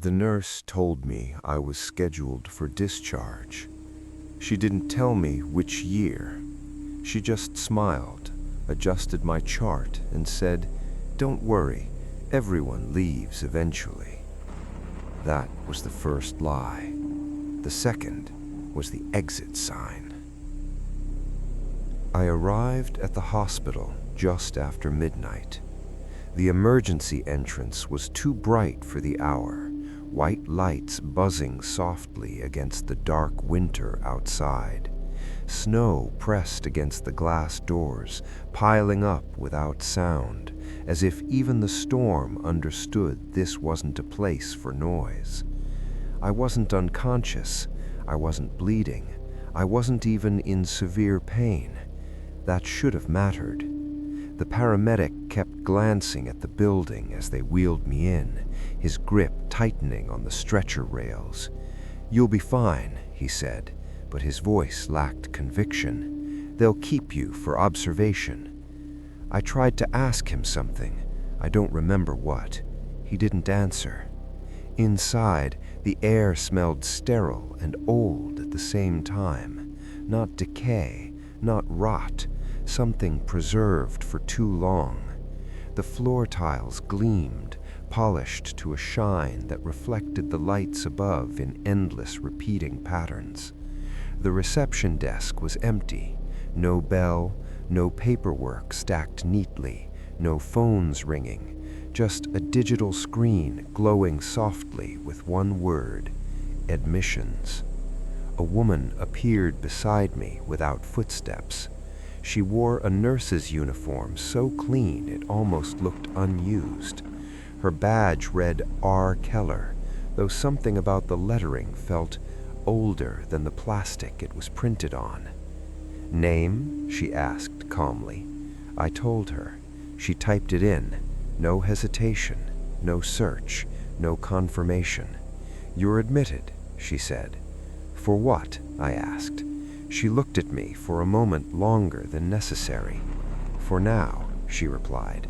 The nurse told me I was scheduled for discharge. She didn't tell me which year. She just smiled, adjusted my chart, and said, "Don't worry, everyone leaves eventually." That was the first lie. The second was the exit sign. I arrived at the hospital just after midnight. The emergency entrance was too bright for the hour, white lights buzzing softly against the dark winter outside. Snow pressed against the glass doors, piling up without sound, as if even the storm understood this wasn't a place for noise. I wasn't unconscious, I wasn't bleeding, I wasn't even in severe pain. That should have mattered. The paramedic kept glancing at the building as they wheeled me in, his grip tightening on the stretcher rails. "You'll be fine," he said, but his voice lacked conviction. "They'll keep you for observation." I tried to ask him something. I don't remember what. He didn't answer. Inside, the air smelled sterile and old at the same time. Not decay, not rot, something preserved for too long. The floor tiles gleamed, polished to a shine that reflected the lights above in endless repeating patterns. The reception desk was empty. No bell, no paperwork stacked neatly, no phones ringing, just a digital screen glowing softly with one word: admissions. A woman appeared beside me without footsteps. She wore a nurse's uniform so clean it almost looked unused. Her badge read R. Keller, though something about the lettering felt older than the plastic it was printed on. "Name?" she asked calmly. I told her. She typed it in. No hesitation, no search, no confirmation. "You're admitted," she said. "For what?" I asked. She looked at me for a moment longer than necessary. "For now," she replied.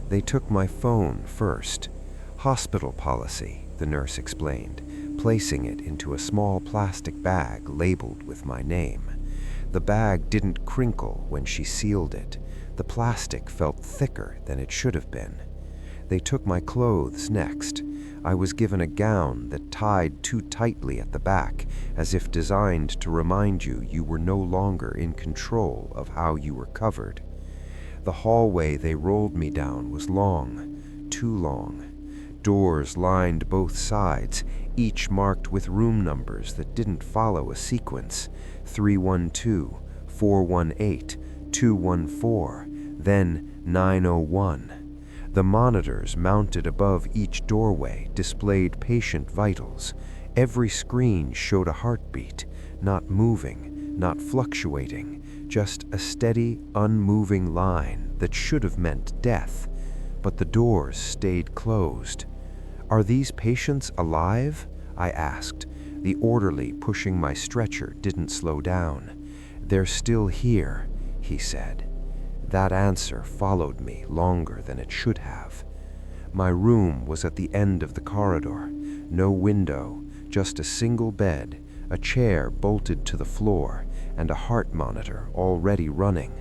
They took my phone first. "Hospital policy," the nurse explained, placing it into a small plastic bag labeled with my name. The bag didn't crinkle when she sealed it. The plastic felt thicker than it should have been. They took my clothes next. I was given a gown that tied too tightly at the back, as if designed to remind you you were no longer in control of how you were covered. The hallway they rolled me down was long, too long. Doors lined both sides, each marked with room numbers that didn't follow a sequence: 312, 418, 214, then 901. The monitors mounted above each doorway displayed patient vitals. Every screen showed a heartbeat, not moving, not fluctuating, just a steady, unmoving line that should have meant death. But the doors stayed closed. "Are these patients alive?" I asked. The orderly pushing my stretcher didn't slow down. "They're still here," he said. That answer followed me longer than it should have. My room was at the end of the corridor. No window, just a single bed, a chair bolted to the floor, and a heart monitor already running.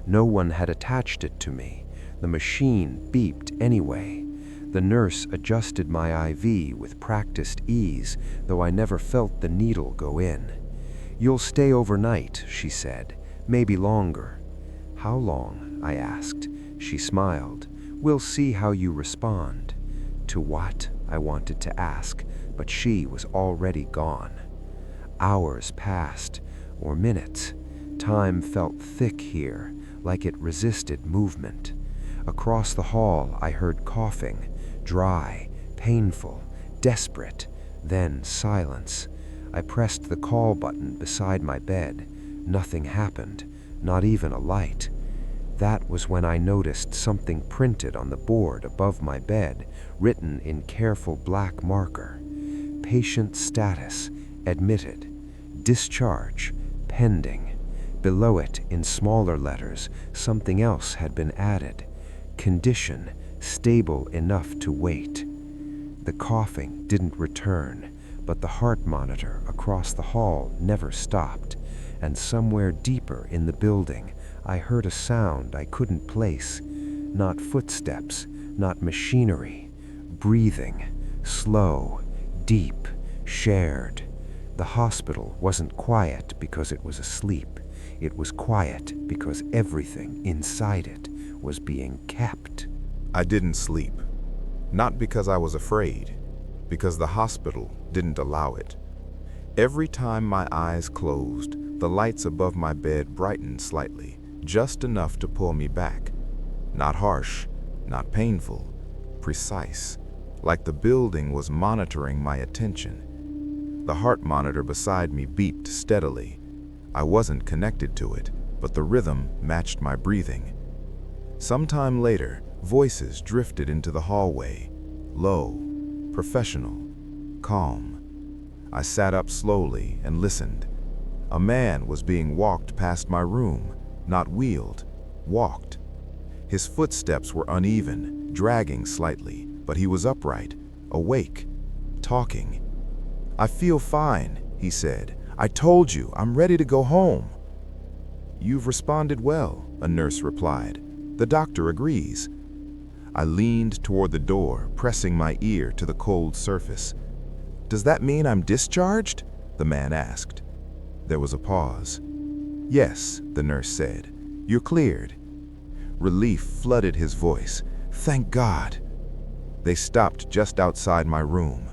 No one had attached it to me. The machine beeped anyway. The nurse adjusted my IV with practiced ease, though I never felt the needle go in. "You'll stay overnight," she said. "Maybe longer." "How long?" I asked. She smiled. "We'll see how you respond." To what? I wanted to ask, but she was already gone. Hours passed, or minutes. Time felt thick here, like it resisted movement. Across the hall, I heard coughing, dry, painful, desperate, then silence. I pressed the call button beside my bed. Nothing happened, not even a light. That was when I noticed something printed on the board above my bed, written in careful black marker. Patient status, admitted. Discharge, pending. Below it, in smaller letters, something else had been added. Condition, stable enough to wait. The coughing didn't return, but the heart monitor across the hall never stopped, and somewhere deeper in the building, I heard a sound I couldn't place. Not footsteps, not machinery. Breathing. Slow, deep, shared. The hospital wasn't quiet because it was asleep. It was quiet because everything inside it was being kept. I didn't sleep. Not because I was afraid, because the hospital didn't allow it. Every time my eyes closed, the lights above my bed brightened slightly, just enough to pull me back. Not harsh, not painful, precise, like the building was monitoring my attention. The heart monitor beside me beeped steadily. I wasn't connected to it, but the rhythm matched my breathing. Sometime later, voices drifted into the hallway, low, professional, calm. I sat up slowly and listened. A man was being walked past my room, not wheeled, walked. His footsteps were uneven, dragging slightly, but he was upright, awake, talking. "I feel fine," he said. "I told you, I'm ready to go home." "You've responded well," a nurse replied. "The doctor agrees." I leaned toward the door, pressing my ear to the cold surface. "Does that mean I'm discharged?" the man asked. There was a pause. "Yes," the nurse said. "You're cleared." Relief flooded his voice. "Thank God." They stopped just outside my room.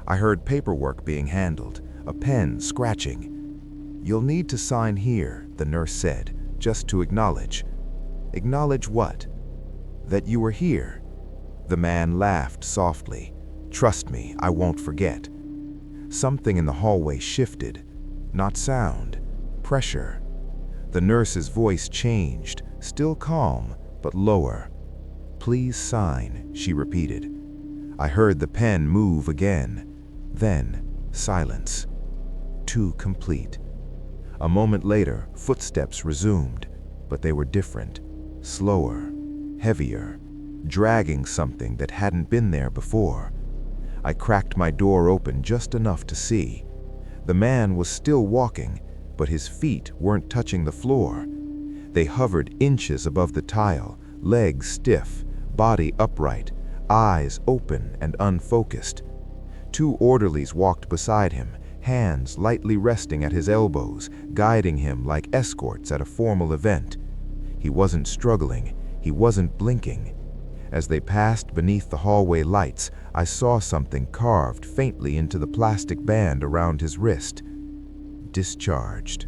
I heard paperwork being handled, a pen scratching. "You'll need to sign here," the nurse said, "just to acknowledge." "Acknowledge what?" "That you were here." The man laughed softly. "Trust me, I won't forget." Something in the hallway shifted. Not sound, pressure. The nurse's voice changed, still calm, but lower. "Please sign," she repeated. I heard the pen move again. Then, silence. Too complete. A moment later, footsteps resumed, but they were different. Slower, heavier, dragging something that hadn't been there before. I cracked my door open just enough to see. The man was still walking, but his feet weren't touching the floor. They hovered inches above the tile, legs stiff, body upright, eyes open and unfocused. Two orderlies walked beside him, hands lightly resting at his elbows, guiding him like escorts at a formal event. He wasn't struggling, he wasn't blinking. As they passed beneath the hallway lights, I saw something carved faintly into the plastic band around his wrist. Discharged.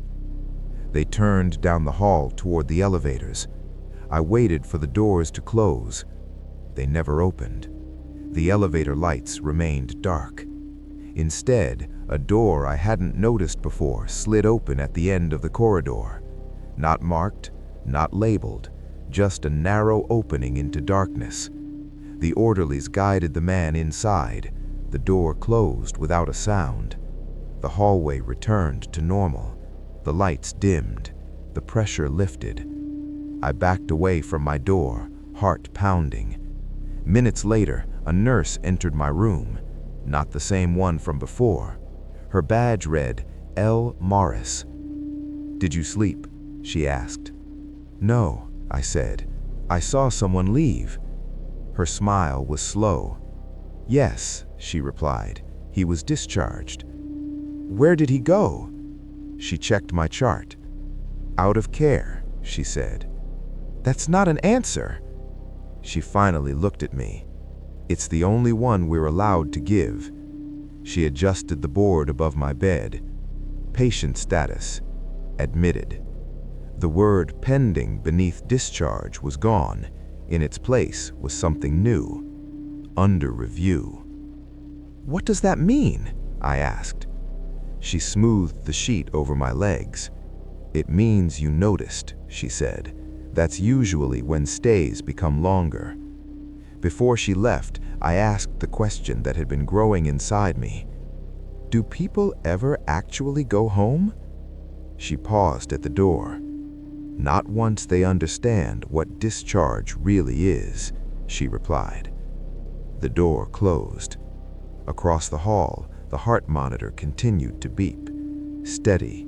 They turned down the hall toward the elevators. I waited for the doors to close. They never opened. The elevator lights remained dark. Instead, a door I hadn't noticed before slid open at the end of the corridor. Not marked, not labeled, just a narrow opening into darkness. The orderlies guided the man inside. The door closed without a sound. The hallway returned to normal. The lights dimmed. The pressure lifted. I backed away from my door, heart pounding. Minutes later, a nurse entered my room. Not the same one from before. Her badge read, L. Morris. "Did you sleep?" she asked. "No," I said. "I saw someone leave." Her smile was slow. "Yes," she replied. "He was discharged." "Where did he go?" She checked my chart. "Out of care," she said. "That's not an answer." She finally looked at me. "It's the only one we're allowed to give." She adjusted the board above my bed. Patient status. Admitted. The word pending beneath discharge was gone. In its place was something new. Under review. "What does that mean?" I asked. She smoothed the sheet over my legs. "It means you noticed," she said. "That's usually when stays become longer." Before she left, I asked the question that had been growing inside me. "Do people ever actually go home?" She paused at the door. "Not once they understand what discharge really is," she replied. The door closed. Across the hall, the heart monitor continued to beep, steady,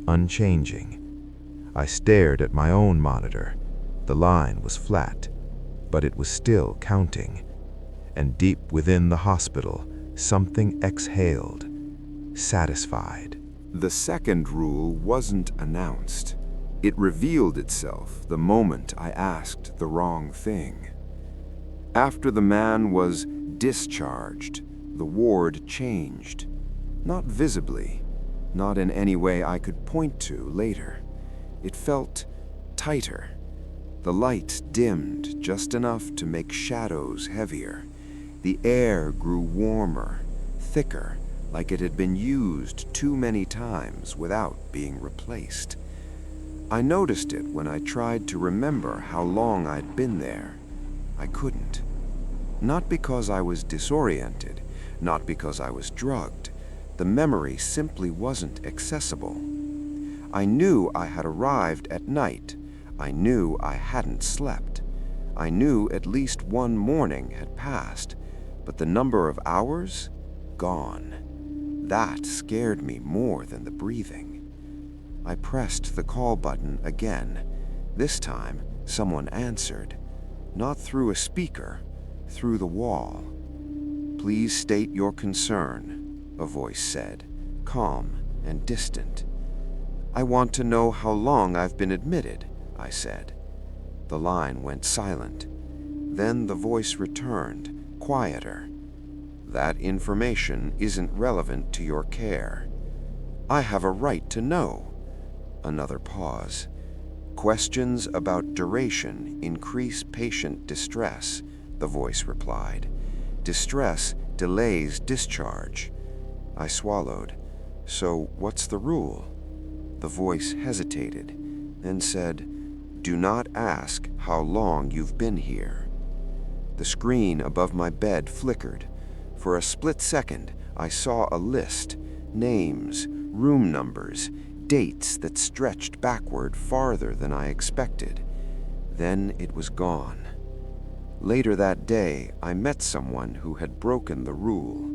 unchanging. I stared at my own monitor. The line was flat, but it was still counting. And deep within the hospital, something exhaled, satisfied. The second rule wasn't announced. It revealed itself the moment I asked the wrong thing. After the man was discharged, the ward changed. Not visibly, not in any way I could point to later. It felt tighter. The lights dimmed just enough to make shadows heavier. The air grew warmer, thicker, like it had been used too many times without being replaced. I noticed it when I tried to remember how long I'd been there. I couldn't. Not because I was disoriented, not because I was drugged. The memory simply wasn't accessible. I knew I had arrived at night. I knew I hadn't slept. I knew at least one morning had passed, but the number of hours? Gone. That scared me more than the breathing. I pressed the call button again. This time, someone answered. Not through a speaker, through the wall. "Please state your concern," a voice said, calm and distant. "I want to know how long I've been admitted," I said. The line went silent. Then the voice returned, quieter. "That information isn't relevant to your care." "I have a right to know." Another pause. "Questions about duration increase patient distress," the voice replied. "Distress delays discharge." I swallowed. "So what's the rule?" The voice hesitated, then said, "Do not ask how long you've been here." The screen above my bed flickered. For a split second, I saw a list, names, room numbers, dates that stretched backward farther than I expected. Then it was gone. Later that day, I met someone who had broken the rule.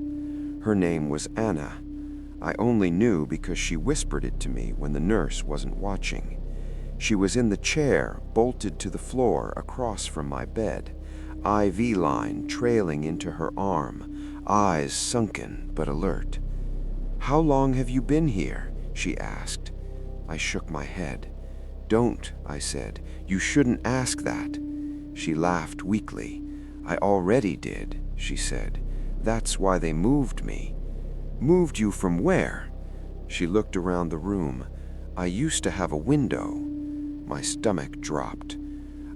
Her name was Anna. I only knew because she whispered it to me when the nurse wasn't watching. She was in the chair, bolted to the floor across from my bed, IV line trailing into her arm, eyes sunken but alert. "How long have you been here?" she asked. I shook my head. "Don't," I said. "You shouldn't ask that." She laughed weakly. "I already did," she said. "That's why they moved me." "Moved you from where?" She looked around the room. "I used to have a window." My stomach dropped.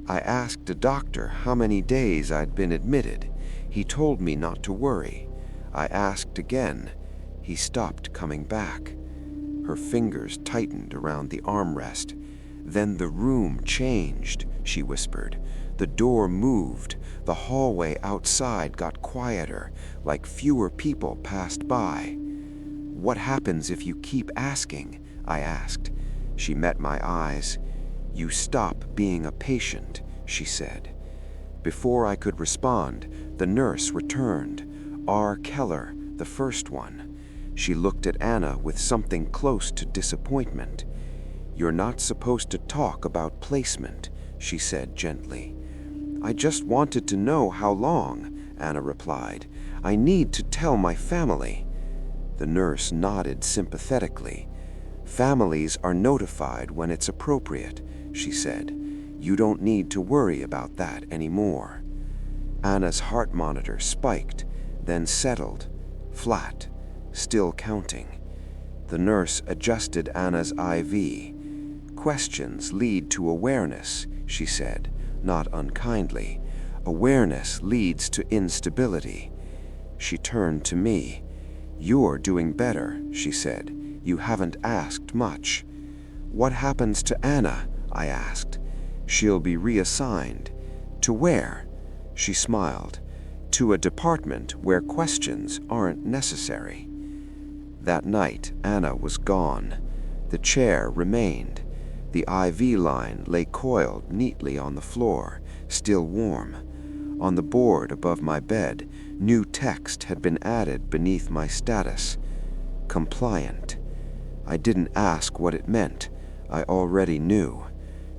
I asked a doctor how many days I'd been admitted. He told me not to worry. I asked again. He stopped coming back. Her fingers tightened around the armrest. "Then the room changed," she whispered. "The door moved. The hallway outside got quieter, like fewer people passed by." "What happens if you keep asking?" I asked. She met my eyes. "You stop being a patient," she said. Before I could respond, the nurse returned. R. Keller, the first one. She looked at Anna with something close to disappointment. "You're not supposed to talk about placement," she said gently. "I just wanted to know how long," Anna replied. "I need to tell my family." The nurse nodded sympathetically. "Families are notified when it's appropriate," she said. "You don't need to worry about that anymore." Anna's heart monitor spiked, then settled, flat, still counting. The nurse adjusted Anna's IV. "Questions lead to awareness," she said, not unkindly. "Awareness leads to instability." She turned to me. "You're doing better," she said. "You haven't asked much." "What happens to Anna?" I asked. "She'll be reassigned." "To where?" She smiled. "To a department where questions aren't necessary." That night, Anna was gone. The chair remained. The IV line lay coiled neatly on the floor, still warm. On the board above my bed, new text had been added beneath my status. Compliant. I didn't ask what it meant. I already knew.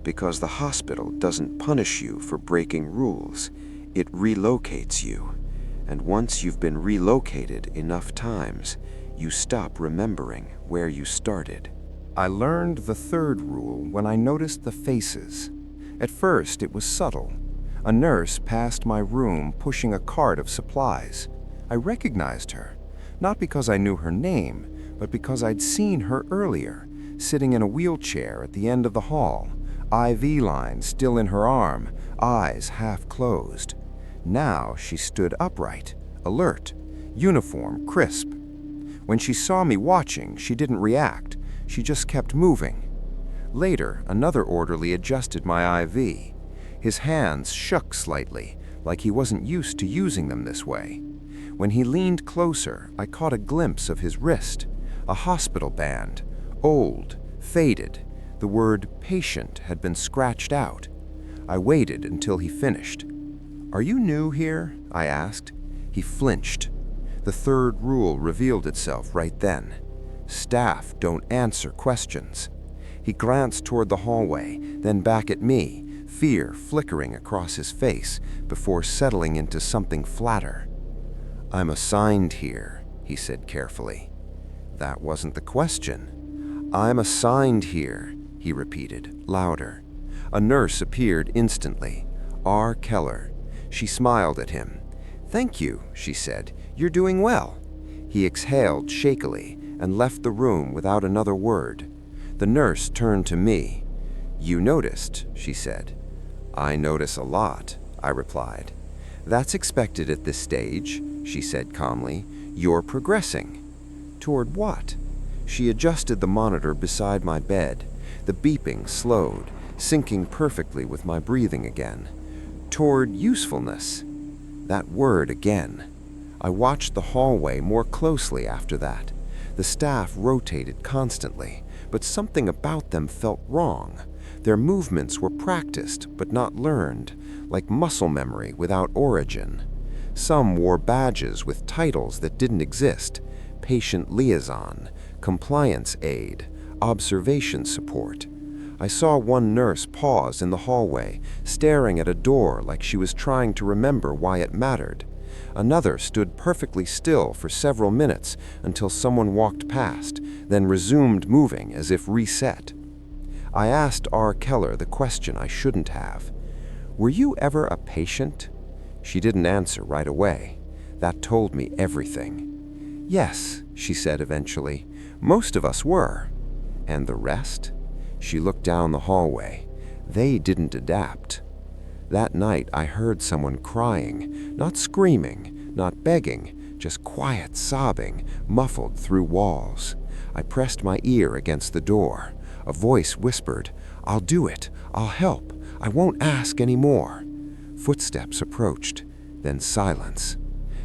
Because the hospital doesn't punish you for breaking rules. It relocates you. And once you've been relocated enough times, you stop remembering where you started. I learned the third rule when I noticed the faces. At first, it was subtle. A nurse passed my room pushing a cart of supplies. I recognized her, not because I knew her name, but because I'd seen her earlier, sitting in a wheelchair at the end of the hall, IV line still in her arm, eyes half closed. Now she stood upright, alert, uniform crisp. When she saw me watching, she didn't react. She just kept moving. Later, another orderly adjusted my IV. His hands shook slightly, like he wasn't used to using them this way. When he leaned closer, I caught a glimpse of his wrist, a hospital band, old, faded. The word patient had been scratched out. I waited until he finished. "Are you new here?" I asked. He flinched. The third rule revealed itself right then. Staff don't answer questions. He glanced toward the hallway, then back at me, fear flickering across his face before settling into something flatter. "I'm assigned here," he said carefully. That wasn't the question. "I'm assigned here," he repeated, louder. A nurse appeared instantly. R. Keller. She smiled at him. "Thank you," she said. "You're doing well." He exhaled shakily and left the room without another word. The nurse turned to me. "You noticed," she said. "I notice a lot," I replied. "That's expected at this stage," she said calmly. "You're progressing." "Toward what?" She adjusted the monitor beside my bed. The beeping slowed, syncing perfectly with my breathing again. "Toward usefulness." That word again. I watched the hallway more closely after that. The staff rotated constantly, but something about them felt wrong. Their movements were practiced but not learned, like muscle memory without origin. Some wore badges with titles that didn't exist: patient liaison, compliance aide, observation support. I saw one nurse pause in the hallway, staring at a door like she was trying to remember why it mattered. Another stood perfectly still for several minutes until someone walked past, then resumed moving as if reset. I asked R. Keller the question I shouldn't have. "Were you ever a patient?" She didn't answer right away. That told me everything. "Yes," she said eventually. "Most of us were." "And the rest?" She looked down the hallway. "They didn't adapt." That night I heard someone crying, not screaming, not begging, just quiet sobbing, muffled through walls. I pressed my ear against the door. A voice whispered, "I'll do it. I'll help. I won't ask any more." Footsteps approached, then silence.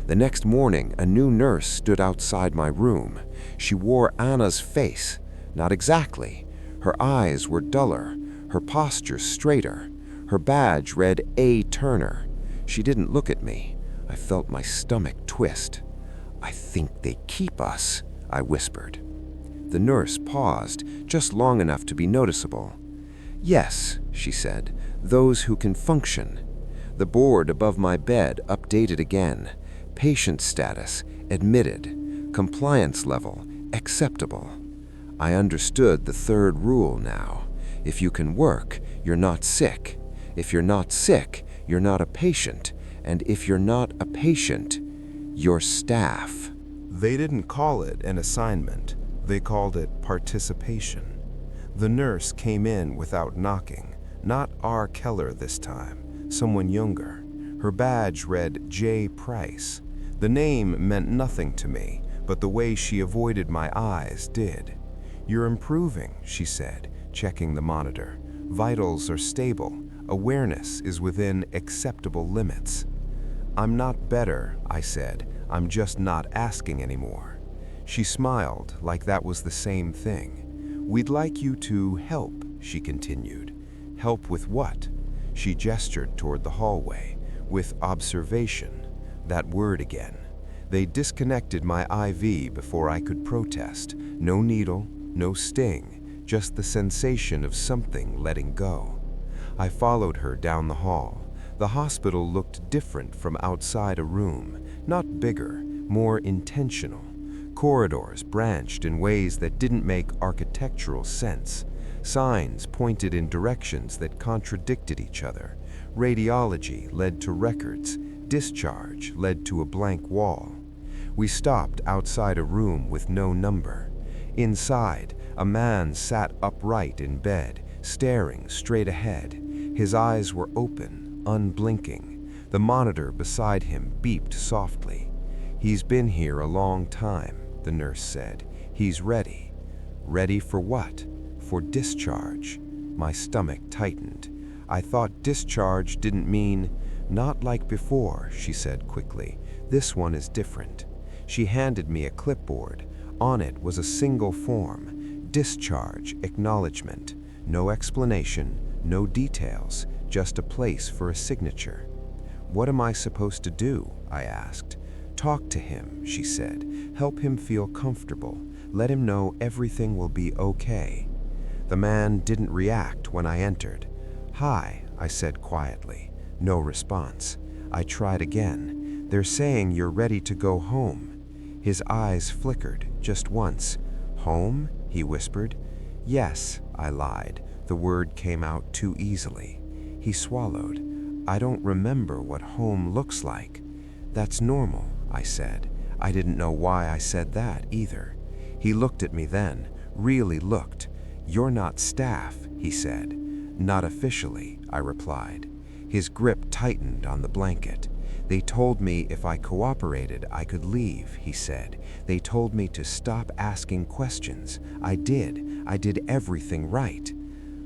The next morning, a new nurse stood outside my room. She wore Anna's face. Not exactly. Her eyes were duller, her posture straighter. Her badge read A. Turner. She didn't look at me. I felt my stomach twist. "I think they keep us," I whispered. The nurse paused, just long enough to be noticeable. "Yes," she said, "those who can function." The board above my bed updated again. Patient status, admitted. Compliance level, acceptable. I understood the third rule now. If you can work, you're not sick. If you're not sick, you're not a patient. And if you're not a patient, you're staff. They didn't call it an assignment. They called it participation. The nurse came in without knocking. Not R. Keller this time, someone younger. Her badge read J. Price. The name meant nothing to me, but the way she avoided my eyes did. "You're improving," she said, checking the monitor. "Vitals are stable. Awareness is within acceptable limits." "I'm not better," I said. "I'm just not asking anymore." She smiled like that was the same thing. "We'd like you to help," she continued. "Help with what?" She gestured toward the hallway. with observation, that word again. They disconnected my IV before I could protest. No needle, no sting, just the sensation of something letting go. I followed her down the hall. The hospital looked different from outside a room, not bigger, more intentional. Corridors branched in ways that didn't make architectural sense. Signs pointed in directions that contradicted each other. Radiology led to records. Discharge led to a blank wall. We stopped outside a room with no number. Inside, a man sat upright in bed, staring straight ahead. His eyes were open, unblinking. The monitor beside him beeped softly. "He's been here a long time," the nurse said. "He's ready." Ready for what? For discharge. My stomach tightened. I thought discharge didn't mean, "Not like before," she said quickly. "This one is different." She handed me a clipboard. On it was a single form, discharge acknowledgement. No explanation, no details, just a place for a signature. "What am I supposed to do?" I asked. "Talk to him," she said. "Help him feel comfortable. Let him know everything will be okay." The man didn't react when I entered. "Hi," I said quietly. No response. I tried again. "They're saying you're ready to go home." His eyes flickered, just once. "Home?" he whispered. "Yes," I lied. The word came out too easily. He swallowed. "I don't remember what home looks like." "That's normal," I said. I didn't know why I said that either. He looked at me then, really looked. "You're not staff," he said. "Not officially," I replied. His grip tightened on the blanket. "They told me if I cooperated, I could leave," he said. "They told me to stop asking questions. I did. I did everything right."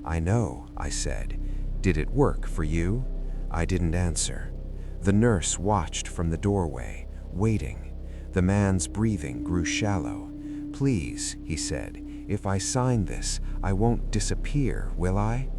"I know," I said. "Did it work for you?" I didn't answer. The nurse watched from the doorway, waiting. The man's breathing grew shallow. "Please," he said, "if I sign this, I won't disappear, will I?"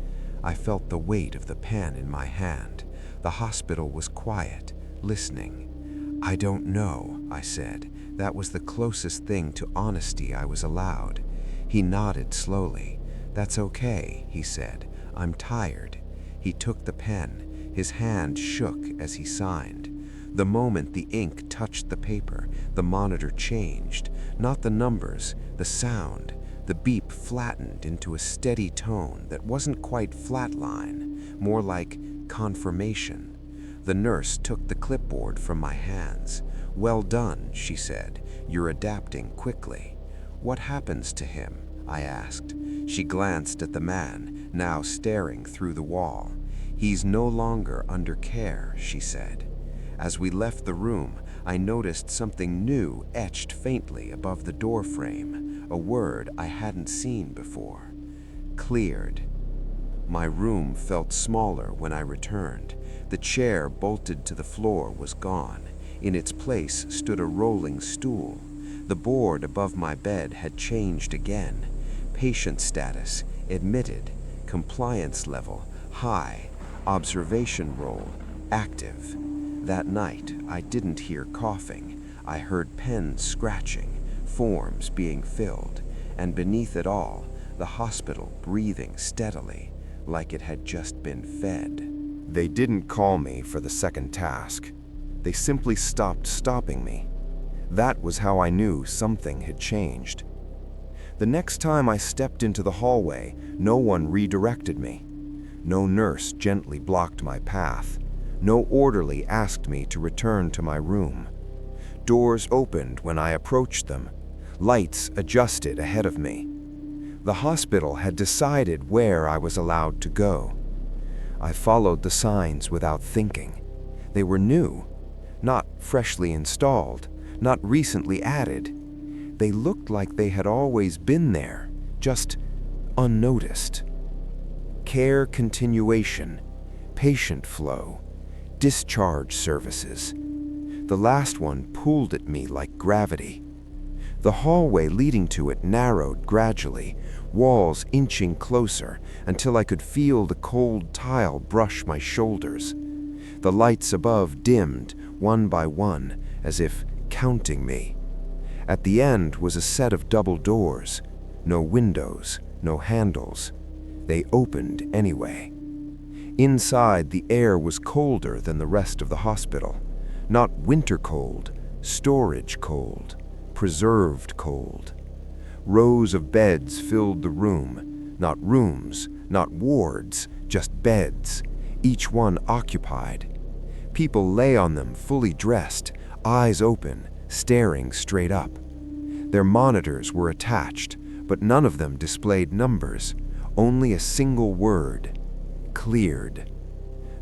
I felt the weight of the pen in my hand. The hospital was quiet, listening. "I don't know," I said. That was the closest thing to honesty I was allowed. He nodded slowly. "That's okay," he said. "I'm tired." He took the pen. His hand shook as he signed. The moment the ink touched the paper, the monitor changed. Not the numbers, the sound. The beep flattened into a steady tone that wasn't quite flatline, more like confirmation. The nurse took the clipboard from my hands. "Well done," she said. "You're adapting quickly." "What happens to him?" I asked. She glanced at the man, now staring through the wall. "He's no longer under care," she said. As we left the room, I noticed something new etched faintly above the doorframe, a word I hadn't seen before. Cleared. My room felt smaller when I returned. The chair bolted to the floor was gone. In its place stood a rolling stool. The board above my bed had changed again. Patient status, admitted. Compliance level, high. Observation role, active. That night, I didn't hear coughing. I heard pens scratching, forms being filled, and beneath it all, the hospital breathing steadily, like it had just been fed. They didn't call me for the second task. They simply stopped stopping me. That was how I knew something had changed. The next time I stepped into the hallway, no one redirected me. No nurse gently blocked my path. No orderly asked me to return to my room. Doors opened when I approached them. Lights adjusted ahead of me. The hospital had decided where I was allowed to go. I followed the signs without thinking. They were new, not freshly installed, not recently added. They looked like they had always been there, just unnoticed. Care continuation, patient flow, discharge services. The last one pulled at me like gravity. The hallway leading to it narrowed gradually, walls inching closer until I could feel the cold tile brush my shoulders. The lights above dimmed, one by one, as if counting me. At the end was a set of double doors. No windows, no handles. They opened anyway. Inside, the air was colder than the rest of the hospital. Not winter cold, storage cold, preserved cold. Rows of beds filled the room. Not rooms, not wards, just beds, each one occupied. People lay on them fully dressed, eyes open, staring straight up. Their monitors were attached, but none of them displayed numbers, only a single word: cleared.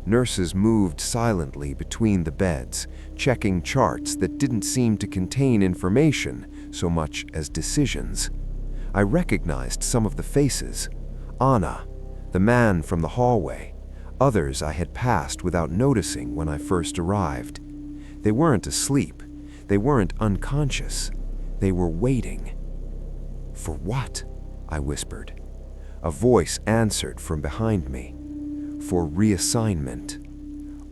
Nurses moved silently between the beds, checking charts that didn't seem to contain information so much as decisions. I recognized some of the faces. Anna, the man from the hallway. Others I had passed without noticing when I first arrived. They weren't asleep. They weren't unconscious. They were waiting. For what? I whispered. A voice answered from behind me. For reassignment.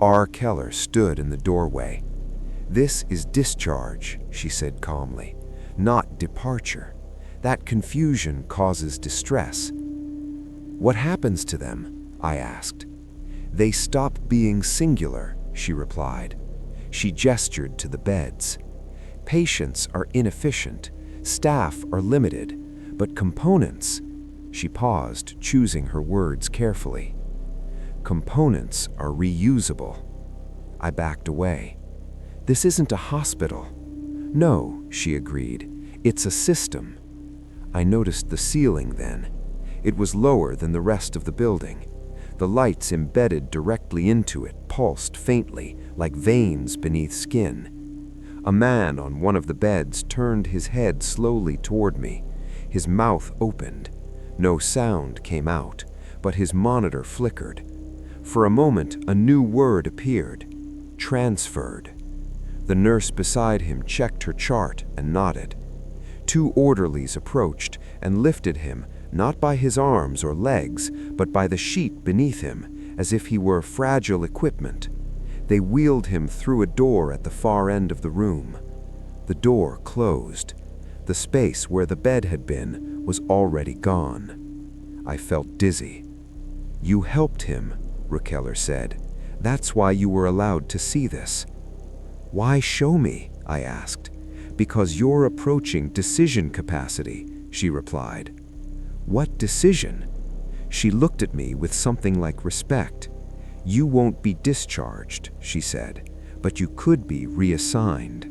R. Keller stood in the doorway. This is discharge, she said calmly, not departure. That confusion causes distress. What happens to them? I asked. They stop being singular, she replied. She gestured to the beds. Patients are inefficient, staff are limited, but components, she paused, choosing her words carefully. Components are reusable. I backed away. This isn't a hospital. No, she agreed. It's a system. I noticed the ceiling then. It was lower than the rest of the building. The lights embedded directly into it pulsed faintly, like veins beneath skin. A man on one of the beds turned his head slowly toward me. His mouth opened. No sound came out, but his monitor flickered. For a moment, a new word appeared. Transferred. The nurse beside him checked her chart and nodded. Two orderlies approached and lifted him, not by his arms or legs, but by the sheet beneath him, as if he were fragile equipment. They wheeled him through a door at the far end of the room. The door closed. The space where the bed had been was already gone. I felt dizzy. You helped him, Keller said. That's why you were allowed to see this. Why show me? I asked. Because you're approaching decision capacity, she replied. What decision? She looked at me with something like respect. You won't be discharged, she said, but you could be reassigned.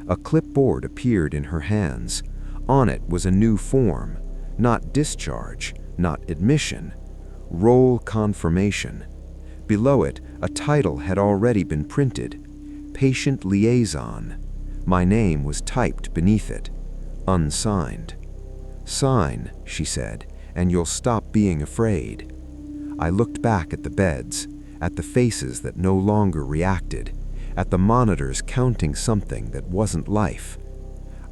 A clipboard appeared in her hands. On it was a new form, not discharge, not admission, role confirmation. Below it, a title had already been printed, Patient Liaison. My name was typed beneath it, unsigned. Sign, she said, and you'll stop being afraid. I looked back at the beds, at the faces that no longer reacted, at the monitors counting something that wasn't life.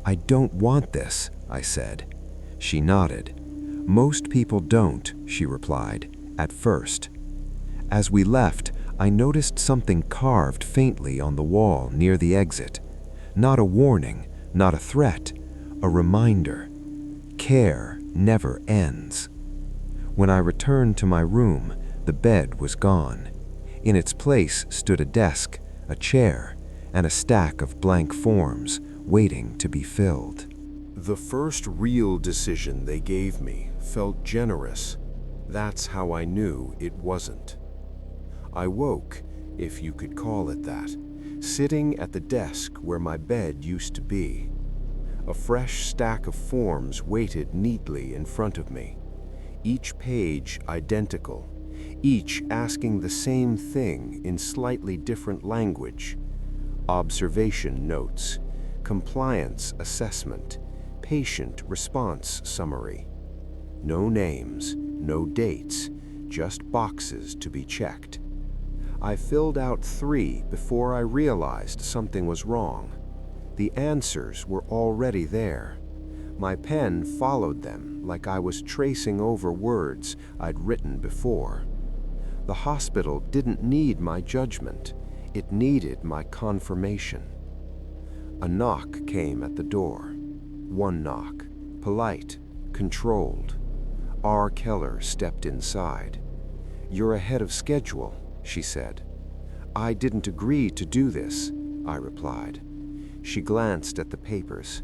I don't want this, I said. She nodded. Most people don't, she replied, at first. As we left, I noticed something carved faintly on the wall near the exit. Not a warning, not a threat, a reminder. Care never ends. When I returned to my room, the bed was gone. In its place stood a desk, a chair, and a stack of blank forms waiting to be filled. The first real decision they gave me felt generous. That's how I knew it wasn't. I woke, if you could call it that, sitting at the desk where my bed used to be. A fresh stack of forms waited neatly in front of me, each page identical, each asking the same thing in slightly different language. Observation notes, compliance assessment, patient response summary. No names, no dates, just boxes to be checked. I filled out 3 before I realized something was wrong. The answers were already there. My pen followed them like I was tracing over words I'd written before. The hospital didn't need my judgment. It needed my confirmation. A knock came at the door. One knock, polite, controlled. R. Keller stepped inside. "You're ahead of schedule," she said. "I didn't agree to do this," I replied. She glanced at the papers.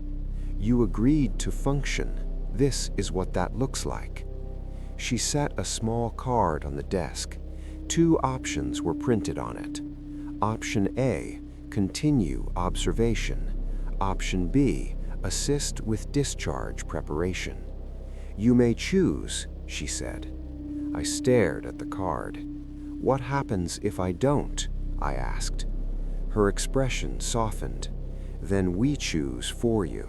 "You agreed to function. This is what that looks like." She set a small card on the desk. 2 options were printed on it. Option A, continue observation. Option B, assist with discharge preparation. "You may choose," she said. I stared at the card. "What happens if I don't?" I asked. Her expression softened. "Then we choose for you."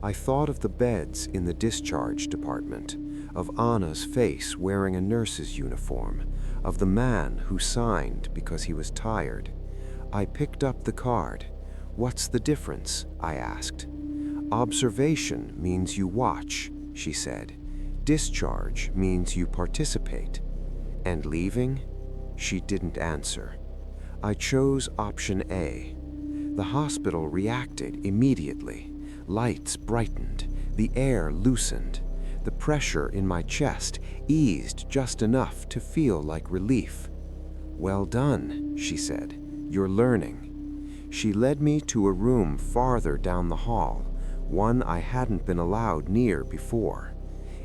I thought of the beds in the discharge department, of Anna's face wearing a nurse's uniform, of the man who signed because he was tired. I picked up the card. "What's the difference?" I asked. "Observation means you watch," she said. "Discharge means you participate." "And leaving?" She didn't answer. I chose option A. The hospital reacted immediately. Lights brightened, the air loosened. The pressure in my chest eased just enough to feel like relief. "Well done," she said. "You're learning." She led me to a room farther down the hall, one I hadn't been allowed near before.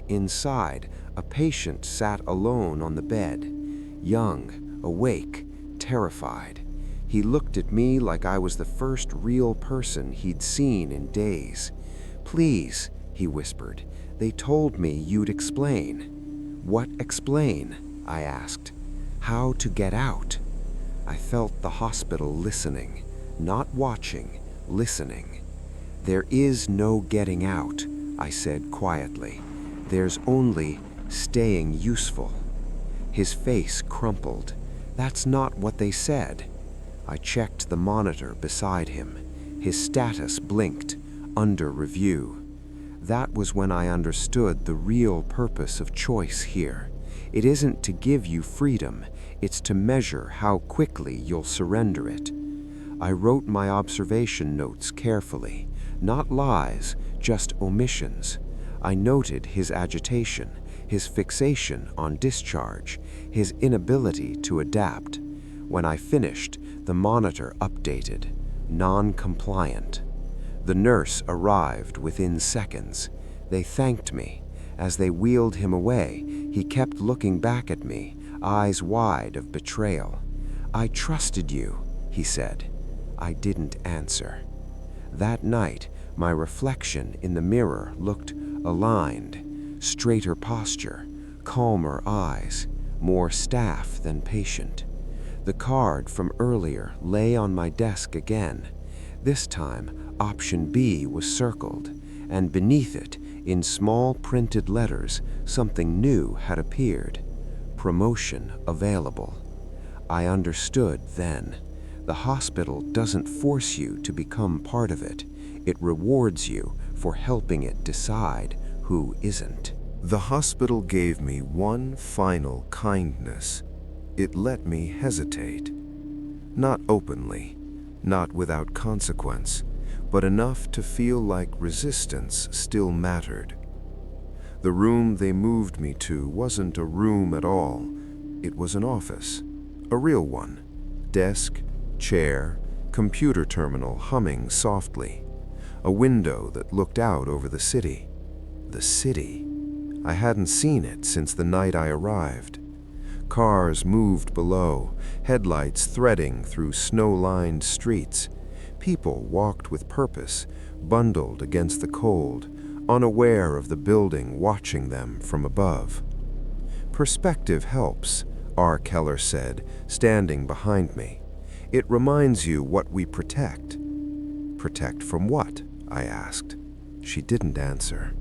Inside, a patient sat alone on the bed, young, awake, terrified. He looked at me like I was the first real person he'd seen in days. "Please," he whispered, "they told me you'd explain." "What explain?" I asked. "How to get out." I felt the hospital listening, not watching, listening. "There is no getting out," I said quietly. "There's only staying useful." His face crumpled. "That's not what they said." I checked the monitor beside him. His status blinked, under review. That was when I understood the real purpose of choice here. It isn't to give you freedom, it's to measure how quickly you'll surrender it. I wrote my observation notes carefully, not lies, just omissions. I noted his agitation, his fixation on discharge, his inability to adapt. When I finished, the monitor updated, non-compliant. The nurse arrived within seconds. They thanked me. As they wheeled him away, he kept looking back at me, eyes wide of betrayal. "I trusted you," he said. I didn't answer. That night, my reflection in the mirror looked aligned, straighter posture, calmer eyes, more staff than patient. The card from earlier lay on my desk again. This time, option B was circled, and beneath it, in small printed letters, something new had appeared. Promotion available. I understood then. The hospital doesn't force you to become part of it. It rewards you for helping it decide who isn't. The hospital gave me one final kindness. It let me hesitate. Not openly, not without consequence, but enough to feel like resistance still mattered. The room they moved me to wasn't a room at all. It was an office, a real one. Desk, chair, computer terminal humming softly. A window that looked out over the city. The city. I hadn't seen it since the night I arrived. Cars moved below, headlights threading through snow-lined streets. People walked with purpose, bundled against the cold, unaware of the building watching them from above. "Perspective helps," R. Keller said, standing behind me. "It reminds you what we protect." "Protect from what?" I asked. She didn't answer.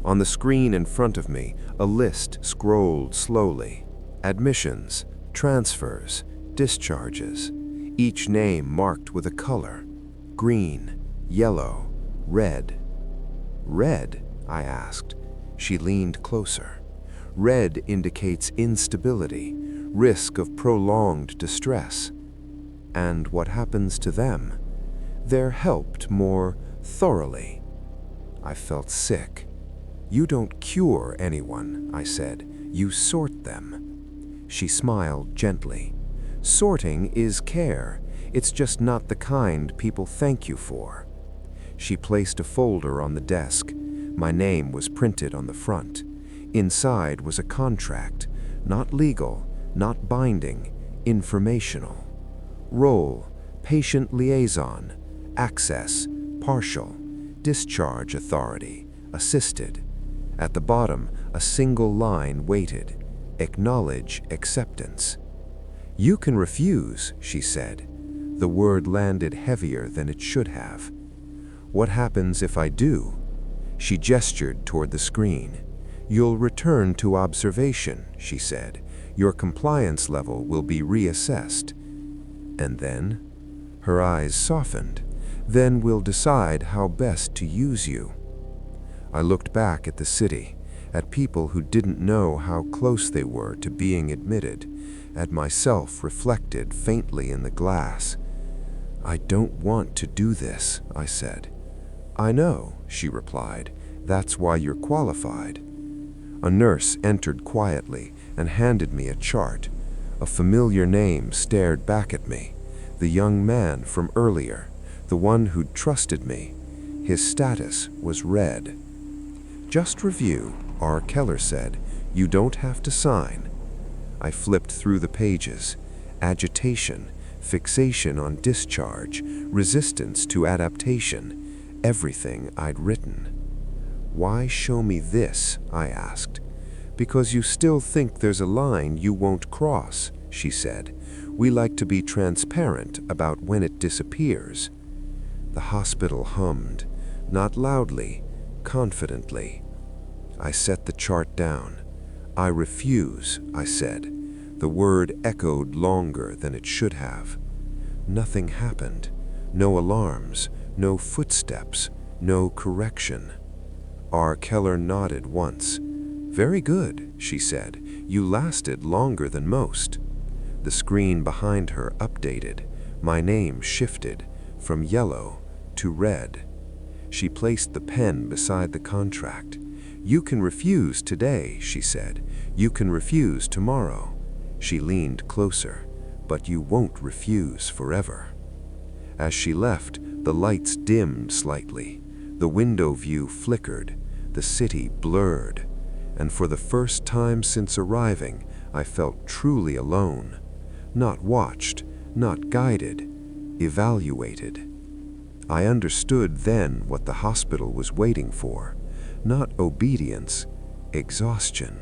On the screen in front of me, a list scrolled slowly. Admissions, transfers, discharges, each name marked with a color. Green, yellow, red. "Red?" I asked. She leaned closer. "Red indicates instability, risk of prolonged distress." and what happens to them. They're helped more thoroughly. I felt sick. You don't cure anyone, I said. You sort them. She smiled gently. Sorting is care. It's just not the kind people thank you for. She placed a folder on the desk. My name was printed on the front. Inside was a contract, not legal, not binding, informational. Role, patient liaison, access, partial, discharge authority, assisted. At the bottom, a single line waited, acknowledge acceptance. You can refuse, she said. The word landed heavier than it should have. What happens if I do? She gestured toward the screen. You'll return to observation, she said. Your compliance level will be reassessed. And then? Her eyes softened. Then we'll decide how best to use you. I looked back at the city, at people who didn't know how close they were to being admitted, at myself reflected faintly in the glass. I don't want to do this, I said. I know, she replied. That's why you're qualified. A nurse entered quietly and handed me a chart. A familiar name stared back at me. The young man from earlier, the one who'd trusted me. His status was red. Just review, R. Keller said. You don't have to sign. I flipped through the pages. Agitation, fixation on discharge, resistance to adaptation, everything I'd written. Why show me this? I asked. Because you still think there's a line you won't cross, she said. We like to be transparent about when it disappears. The hospital hummed, not loudly, confidently. I set the chart down. I refuse, I said. The word echoed longer than it should have. Nothing happened. No alarms, no footsteps, no correction. R. Keller nodded once. Very good, she said. You lasted longer than most. The screen behind her updated. My name shifted from yellow to red. She placed the pen beside the contract. You can refuse today, she said. You can refuse tomorrow. She leaned closer. But you won't refuse forever. As she left, the lights dimmed slightly. The window view flickered. The city blurred. And for the first time since arriving, I felt truly alone. Not watched, not guided, evaluated. I understood then what the hospital was waiting for. Not obedience, exhaustion.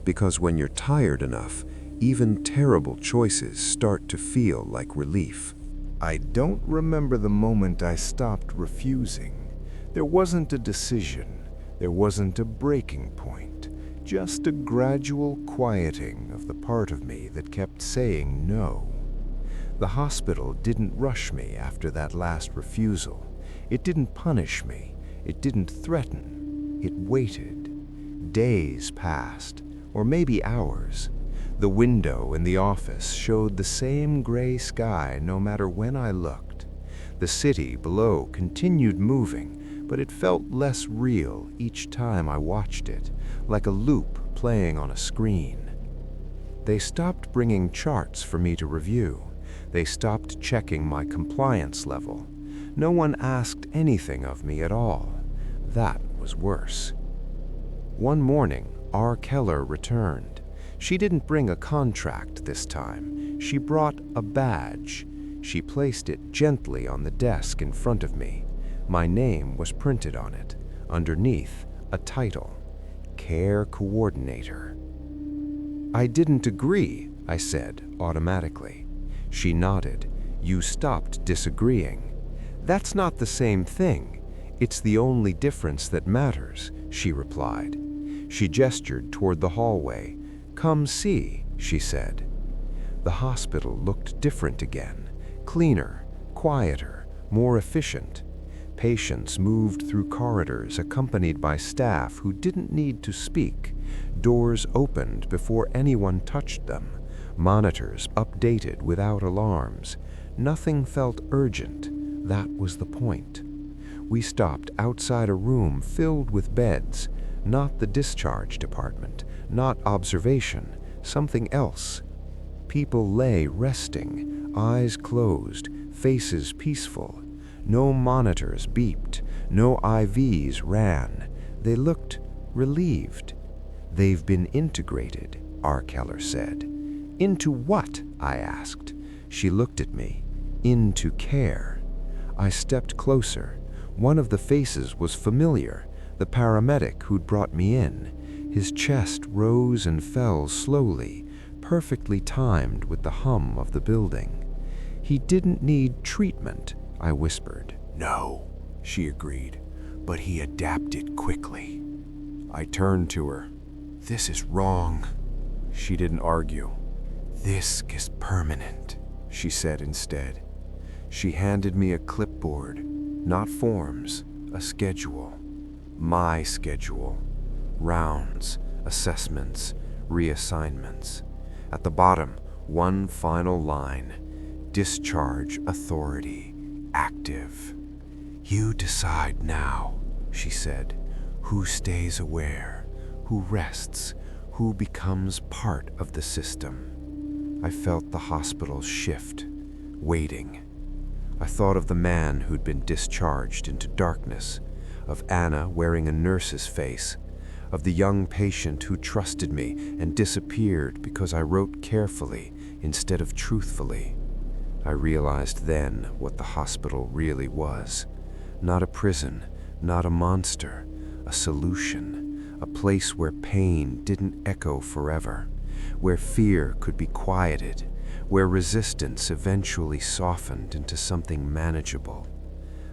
Because when you're tired enough, even terrible choices start to feel like relief. I don't remember the moment I stopped refusing. There wasn't a decision. There wasn't a breaking point. Just a gradual quieting of the part of me that kept saying no. The hospital didn't rush me after that last refusal. It didn't punish me. It didn't threaten. It waited. Days passed, or maybe hours. The window in the office showed the same gray sky no matter when I looked. The city below continued moving, but it felt less real each time I watched it, like a loop playing on a screen. They stopped bringing charts for me to review. They stopped checking my compliance level. No one asked anything of me at all. That was worse. One morning, R. Keller returned. She didn't bring a contract this time. She brought a badge. She placed it gently on the desk in front of me. My name was printed on it. Underneath, a title, Care Coordinator. I didn't agree, I said automatically. She nodded. You stopped disagreeing. That's not the same thing. It's the only difference that matters, she replied. She gestured toward the hallway. Come see, she said. The hospital looked different again. Cleaner, quieter, more efficient. Patients moved through corridors accompanied by staff who didn't need to speak. Doors opened before anyone touched them. Monitors updated without alarms. Nothing felt urgent. That was the point. We stopped outside a room filled with beds, not the discharge department, not observation, something else. People lay resting, eyes closed, faces peaceful. No monitors beeped, no IVs ran. They looked relieved. "They've been integrated," R. Keller said. "Into what?" I asked. She looked at me. "Into care." I stepped closer. One of the faces was familiar, the paramedic who'd brought me in. His chest rose and fell slowly, perfectly timed with the hum of the building. "He didn't need treatment," I whispered. "No," she agreed, "but he adapted quickly." I turned to her. "This is wrong." She didn't argue. "This is permanent," she said instead. She handed me a clipboard, not forms, a schedule. My schedule. Rounds, assessments, reassignments. At the bottom, one final line. Discharge authority, active. "You decide now," she said, "who stays aware, who rests, who becomes part of the system." I felt the hospital shift, waiting. I thought of the man who'd been discharged into darkness, of Anna wearing a nurse's face, of the young patient who trusted me and disappeared because I wrote carefully instead of truthfully. I realized then what the hospital really was. Not a prison, not a monster, a solution, a place where pain didn't echo forever, where fear could be quieted, where resistance eventually softened into something manageable.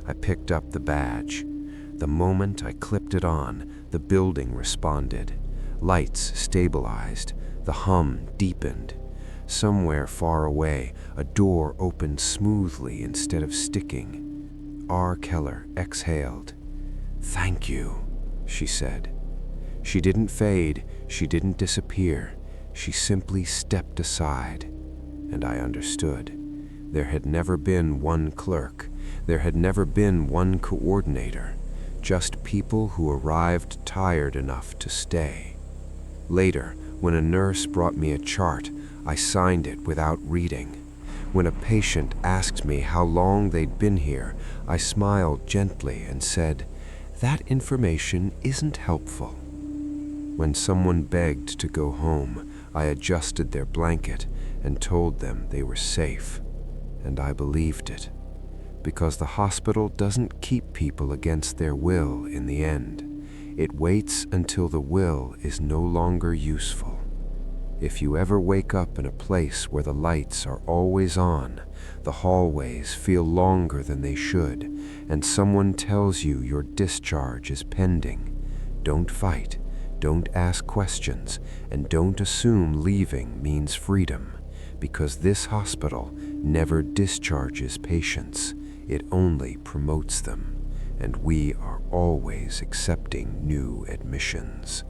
I picked up the badge. The moment I clipped it on, the building responded. Lights stabilized, the hum deepened. Somewhere far away, a door opened smoothly instead of sticking. R. Keller exhaled. "Thank you," she said. She didn't fade, she didn't disappear. She simply stepped aside. And I understood. There had never been one clerk. There had never been one coordinator. Just people who arrived tired enough to stay. Later, when a nurse brought me a chart, I signed it without reading. When a patient asked me how long they'd been here, I smiled gently and said, "That information isn't helpful." When someone begged to go home, I adjusted their blanket and told them they were safe. And I believed it. Because the hospital doesn't keep people against their will in the end. It waits until the will is no longer useful. If you ever wake up in a place where the lights are always on, the hallways feel longer than they should, and someone tells you your discharge is pending, don't fight, don't ask questions, and don't assume leaving means freedom, because this hospital never discharges patients. It only promotes them, and we are always accepting new admissions.